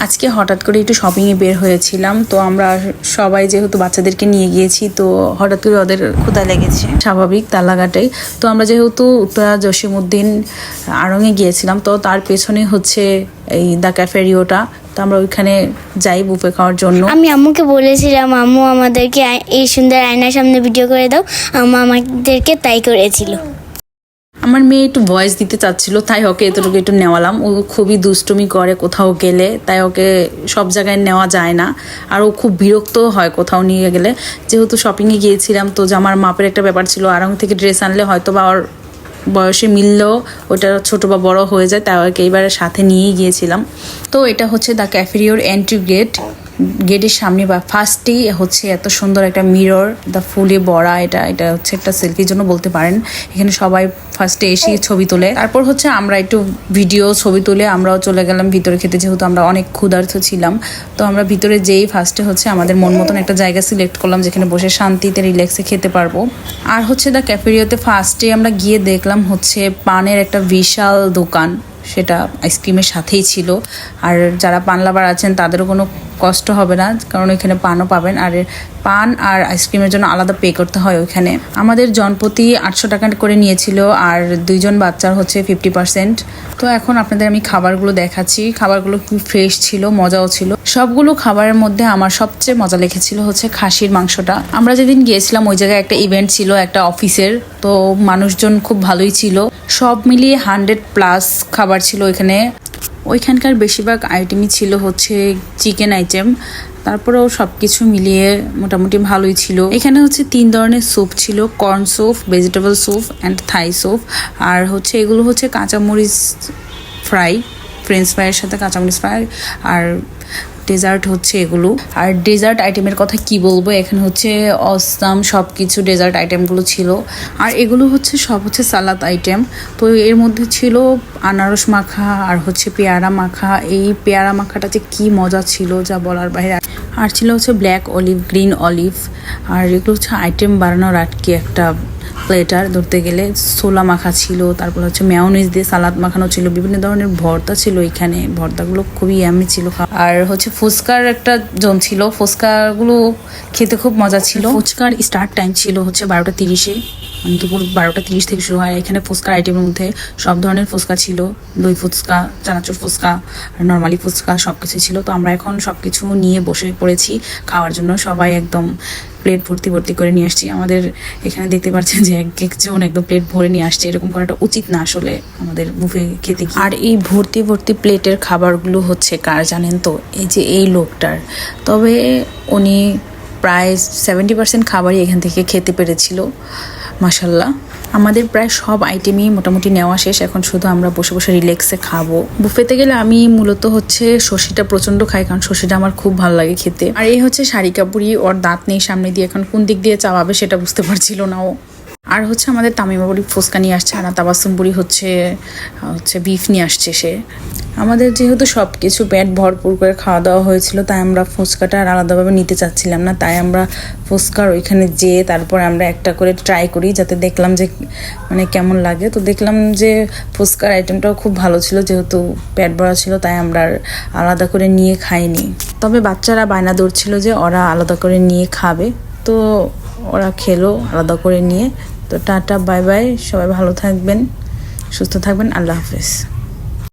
আজকে হঠাৎ করে একটু শপিংয়ে বের হয়েছিলাম, তো আমরা সবাই যেহেতু বাচ্চাদেরকে নিয়ে গিয়েছি, তো হঠাৎ করে ওদের ক্ষুধা লেগেছে, স্বাভাবিক তাল্লাঘাটেই। তো আমরা যেহেতু উত্তরা জসিমউদ্দিন আড়ংয়ে গিয়েছিলাম, তো তার পেছনে হচ্ছে এই দ্য ক্যাফেরিওটা, তো আমরা ওইখানে যাই বুফে খাওয়ার জন্য। আমি আম্মুকে বলেছিলাম আম্মু আমাদেরকে এই সুন্দর আয়নার সামনে ভিডিও করে দাও, আম্মু আমাদেরকে তাই করেছিল। আমার মেয়ে একটু ভয়েস দিতে চাচ্ছিল, তাই ওকে এতটুকু একটু নেওয়ালাম। ও খুবই দুষ্টুমি করে কোথাও গেলে, তাই ওকে সব জায়গায় নেওয়া যায় না, আর ও খুব বিরক্ত হয় কোথাও নিয়ে গেলে। যেহেতু শপিংয়ে গিয়েছিলাম, তো জামার মাপের একটা ব্যাপার ছিল, আড়ং থেকে ড্রেস আনলে হয়তো বা ওর বয়সে মিললেও ওটা ছোট বা বড় হয়ে যায়, তাই ওকে এইবারে সাথে নিয়েই গিয়েছিলাম। তো এটা হচ্ছে দ্য ক্যাফেরিওর এন্ট্রি গেট। গেটের সামনে বা ফার্স্টেই হচ্ছে এত সুন্দর একটা মিরর, দ্য ফুলে বড়া। এটা হচ্ছে একটা সেলফির জন্য বলতে পারেন। এখানে সবাই ফার্স্টে এসে ছবি তোলে, তারপর হচ্ছে আমরা একটু ভিডিও ছবি তুলে আমরাও চলে গেলাম ভিতরে খেতে, যেহেতু আমরা অনেক ক্ষুধার্ত ছিলাম। তো আমরা ভিতরে যেই ফার্স্টে হচ্ছে আমাদের মন মতন একটা জায়গা সিলেক্ট করলাম, যেখানে বসে শান্তিতে রিল্যাক্সে খেতে পারবো। আর হচ্ছে দ্য ক্যাফেরিওতে ফার্স্টে আমরা গিয়ে দেখলাম হচ্ছে পানের একটা বিশাল দোকান, সেটা আইসক্রিমের সাথেই ছিল। আর যারা পান লাভার আছেন তাদেরও কোনো কষ্ট হবে না, কারণ ওইখানে পানও পাবেন। আর পান আর আইসক্রিমের জন্য আলাদা পে করতে হয় ওইখানে। আমাদের জনপ্রতি 800 টাকা করে নিয়েছিল, আর 2জন বাচ্চার হচ্ছে 50%। তো এখন আপনাদের আমি খাবারগুলো দেখাচ্ছি। খাবারগুলো খুব ফ্রেশ ছিল, মজাও ছিল। সবগুলো খাবারের মধ্যে আমার সবচেয়ে মজা লেগেছিল হচ্ছে খাসির মাংসটা। আমরা যেদিন গিয়েছিলাম ওই জায়গায় একটা ইভেন্ট ছিল একটা অফিসের, তো মানুষজন খুব ভালোই ছিল। সব মিলিয়ে 100+ খাবার ছিল এখানে। ওইখানকার বেশিরভাগ আইটেমই ছিল হচ্ছে চিকেন আইটেম, তারপরেও সব কিছু মিলিয়ে মোটামুটি ভালোই ছিল। এখানে হচ্ছে 3 ধরনের স্যুপ ছিল, corn soup, vegetable soup and Thai soup. আর হচ্ছে এগুলো হচ্ছে কাঁচামরিচ ফ্রাই, ফ্রেঞ্চ ফ্রাইয়ের সাথে কাঁচামরিচ ফ্রাই। আর ডেজার্ট হচ্ছে এগুলো। আর ডেজার্ট আইটেমের কথা কি বলবো, এখানে হচ্ছে অসাম সব কিছু ডেজার্ট আইটেমগুলো ছিল। আর এগুলো হচ্ছে সব হচ্ছে সালাদ আইটেম। তো এর মধ্যে ছিল আনারস মাখা আর হচ্ছে পেয়ারা মাখা। এই পেয়ারা মাখাটা যে কি মজা ছিল যা বলার বাইরে। আর ছিল হচ্ছে ব্ল্যাক অলিভ, গ্রিন অলিভ। আর এগুলো হচ্ছে আইটেম বাড়ানোর আটকে একটা প্লেটার ধরতে গেলে। ছোলা মাখা ছিল, তারপর হচ্ছে মেয়োনিজ দিয়ে সালাদ মাখানো ছিল, বিভিন্ন ধরনের ভর্তা ছিল এখানে। ভর্তাগুলো খুবই ইয়ামি ছিল। আর হচ্ছে ফুচকার একটা জোন ছিল, ফুচকাগুলো খেতে খুব মজা ছিল। ফুচকার স্টার্ট টাইম ছিল হচ্ছে 12টা 30-এ, মানে দুপুর 12টা 30 থেকে শুরু হয়। এখানে ফুচকার আইটেমের মধ্যে সব ধরনের ফুচকা ছিল, দই ফুচকা, চানাচুর ফুচকা, নর্মালি ফুচকা, সব কিছু ছিল। তো আমরা এখন সব কিছু নিয়ে বসে পড়েছি খাওয়ার জন্য। সবাই একদম প্লেট ভর্তি করে নিয়ে আসছি। আমাদের এখানে দেখতে পাচ্ছেন যে একজন একদম প্লেট ভরে নিয়ে আসছে, এরকম করাটা উচিত না আসলে আমাদের বুফে খেতে। আর এই ভর্তি প্লেটের খাবারগুলো হচ্ছে কার জানেন তো, এই যে এই লোকটার। তবে উনি প্রায় 70% খাবারই এখান থেকে খেতে পেরেছিল, মাশাল্লাহ। আমাদের প্রায় সব আইটেমই মোটামুটি নেওয়া শেষ, এখন শুধু আমরা বসে বসে রিল্যাক্সে খাবো। বুফেতে গেলে আমি মূলত হচ্ছে শশিটা প্রচণ্ড খাই, কারণ শশিটা আমার খুব ভালো লাগে খেতে। আর এই হচ্ছে শারিকাপুরি, ওর দাঁত নেই সামনে দিয়ে, এখন কোন দিক দিয়ে চাবাবে সেটা বুঝতে পারছিল না ও। আর হচ্ছে আমাদের তামিমাবুড়ি ফুচকা নিয়ে আসছে, আর তাবাসুমপুরি হচ্ছে বিফ নিয়ে আসছে সে। আমাদের যেহেতু সব কিছু পেট ভরপুর করে খাওয়া দাওয়া হয়েছিল, তাই আমরা ফুচকাটা আর আলাদাভাবে নিতে চাচ্ছিলাম না। তাই আমরা ফুচকার ওইখানে যেয়ে তারপর আমরা একটা করে ট্রাই করি, যাতে দেখলাম যে মানে কেমন লাগে। তো দেখলাম যে ফুচকার আইটেমটাও খুব ভালো ছিল, যেহেতু পেট ভরা ছিল, তাই আমরা আলাদা করে নিয়ে খাইনি। তবে বাচ্চারা বায়না ধরছিল যে ওরা আলাদা করে নিয়ে খাবে, তো ওরা খেলো আলাদা করে নিয়ে। তো টাটা, বাই বাই, সবাই ভালো থাকবেন, সুস্থ থাকবেন, আল্লাহ হাফেজ।